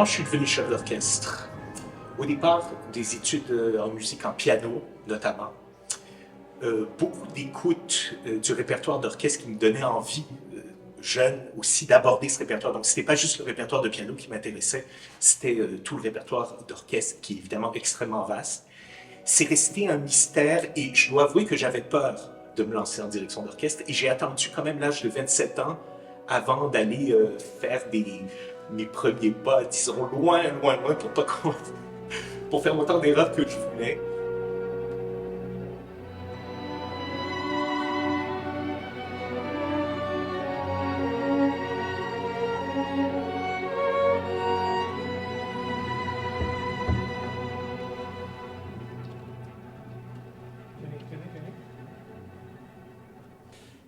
Comment je suis devenu chef d'orchestre? Au départ, des études en musique en piano, notamment. Beaucoup d'écoute du répertoire d'orchestre qui me donnait envie, jeune aussi, d'aborder ce répertoire. Donc, c'était pas juste le répertoire de piano qui m'intéressait, c'était tout le répertoire d'orchestre qui est évidemment extrêmement vaste. C'est resté un mystère et je dois avouer que j'avais peur de me lancer en direction d'orchestre et j'ai attendu quand même l'âge de 27 ans avant d'aller faire mes premiers pas, disons, loin, loin, loin, pour faire autant d'erreurs que je voulais.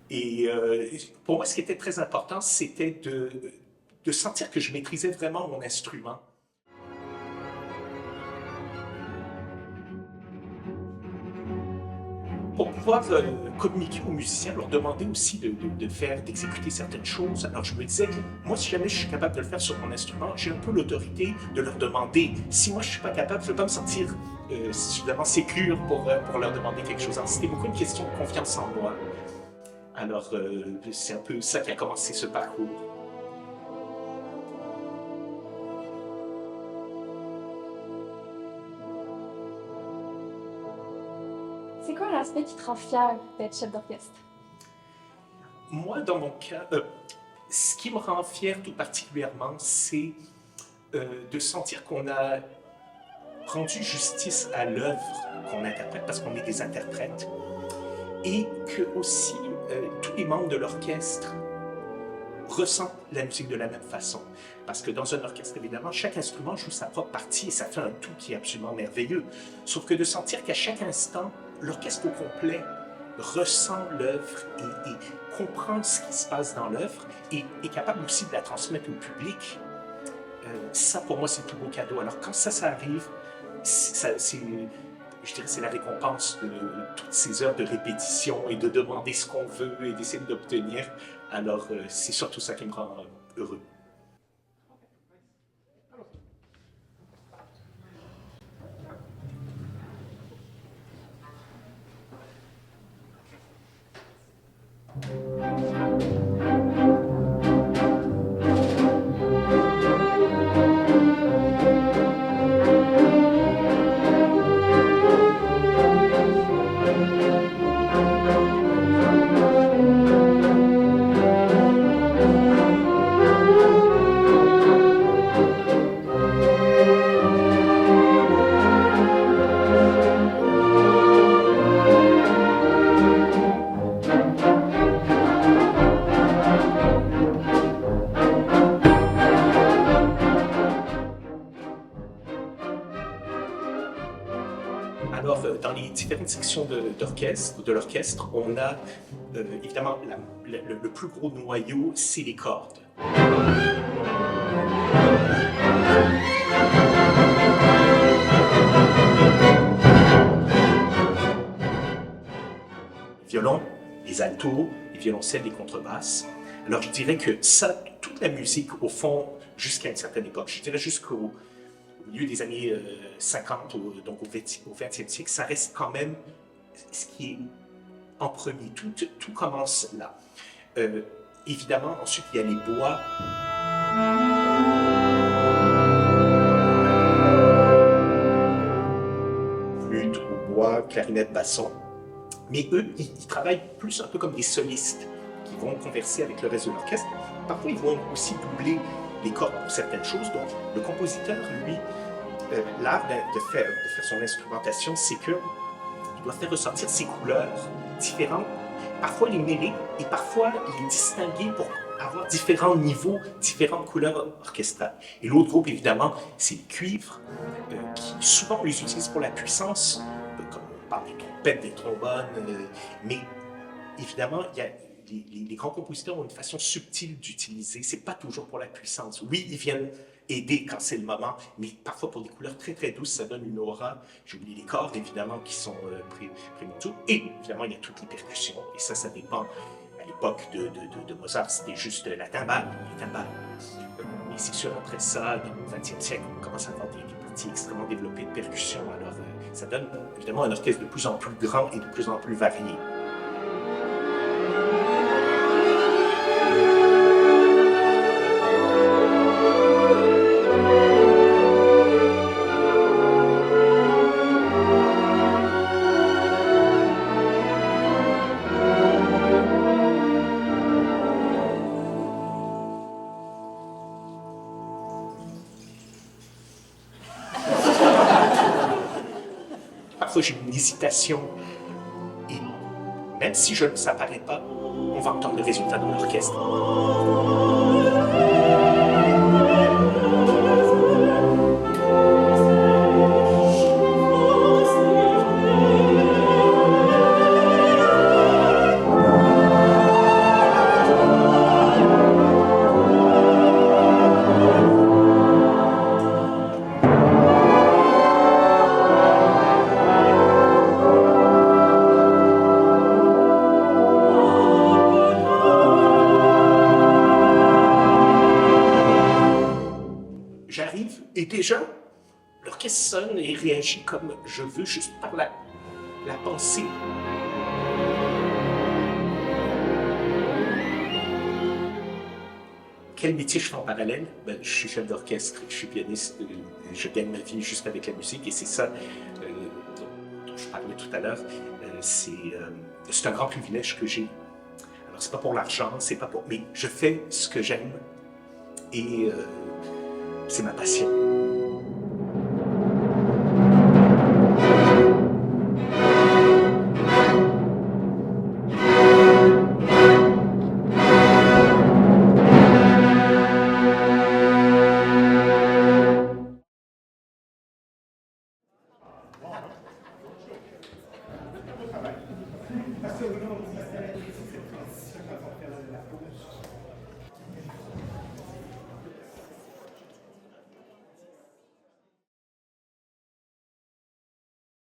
Et pour moi, ce qui était très important, c'était de sentir que je maîtrisais vraiment mon instrument. Pour pouvoir communiquer aux musiciens, leur demander aussi d'exécuter certaines choses. Alors je me disais, moi si jamais je suis capable de le faire sur mon instrument, j'ai un peu l'autorité de leur demander. Si moi je suis pas capable, je ne vais pas me sentir suffisamment sécure pour leur demander quelque chose. Alors c'était beaucoup une question de confiance en moi. Alors c'est un peu ça qui a commencé ce parcours. C'est quoi l'aspect qui te rend fier d'être chef d'orchestre? Moi, dans mon cas, ce qui me rend fier tout particulièrement, c'est de sentir qu'on a rendu justice à l'œuvre qu'on interprète, parce qu'on est des interprètes, et que aussi tous les membres de l'orchestre ressentent la musique de la même façon. Parce que dans un orchestre, évidemment, chaque instrument joue sa propre partie et ça fait un tout qui est absolument merveilleux. Sauf que de sentir qu'à chaque instant, l'orchestre au complet ressent l'œuvre et comprend ce qui se passe dans l'œuvre et est capable aussi de la transmettre au public, ça pour moi c'est le plus beau cadeau. Alors quand ça arrive, je dirais c'est la récompense de toutes ces heures de répétition et de demander ce qu'on veut et d'essayer d'obtenir. Alors c'est surtout ça qui me rend heureux. Alors, dans les différentes sections de l'orchestre, on a évidemment le plus gros noyau, c'est les cordes. Violon, les altos, les violoncelles, les contrebasses. Alors, je dirais que ça, toute la musique, au fond, jusqu'à une certaine époque, je dirais jusqu'au milieu des années 50, donc au XXe siècle, ça reste quand même ce qui est en premier. Tout commence là. Évidemment, ensuite, il y a les bois. Flûte, hautbois, clarinette, basson. Mais eux, ils travaillent plus un peu comme des solistes qui vont converser avec le reste de l'orchestre. Parfois, ils vont aussi doubler les cordes pour certaines choses. Donc, le compositeur, lui, l'art de faire son instrumentation, c'est qu'il doit faire ressortir ses couleurs différentes, parfois les mêler et parfois les distinguer pour avoir différents niveaux, différentes couleurs orchestrales. Et l'autre groupe, évidemment, c'est les cuivres, qui souvent on les utilise pour la puissance, comme on parle des trompettes, des trombones, mais évidemment, il y a les grands compositeurs ont une façon subtile d'utiliser. C'est pas toujours pour la puissance. Oui, ils viennent aider quand c'est le moment, mais parfois pour des couleurs très très douces, ça donne une aura. J'ai oublié les cordes, évidemment, qui sont primordiaux. Et évidemment, il y a toutes les percussions. Et ça dépend. À l'époque de Mozart, c'était juste la timbale, les timbales. Et c'est sûr, après ça, dans le XXe siècle, on commence à avoir des parties extrêmement développées de percussion. Alors, ça donne évidemment un orchestre de plus en plus grand et de plus en plus varié. Parfois, j'ai une hésitation. Et même si ça apparaît pas, on va entendre le résultat dans l'orchestre. J'arrive et déjà, l'orchestre sonne et réagit comme je veux, juste par la pensée. Quel métier je fais en parallèle? Ben, je suis chef d'orchestre, je suis pianiste, je gagne ma vie juste avec la musique et c'est ça dont je parlais tout à l'heure. C'est un grand privilège que j'ai. Alors c'est pas pour l'argent, c'est pas pour... Mais je fais ce que j'aime et c'est ma passion. Parce que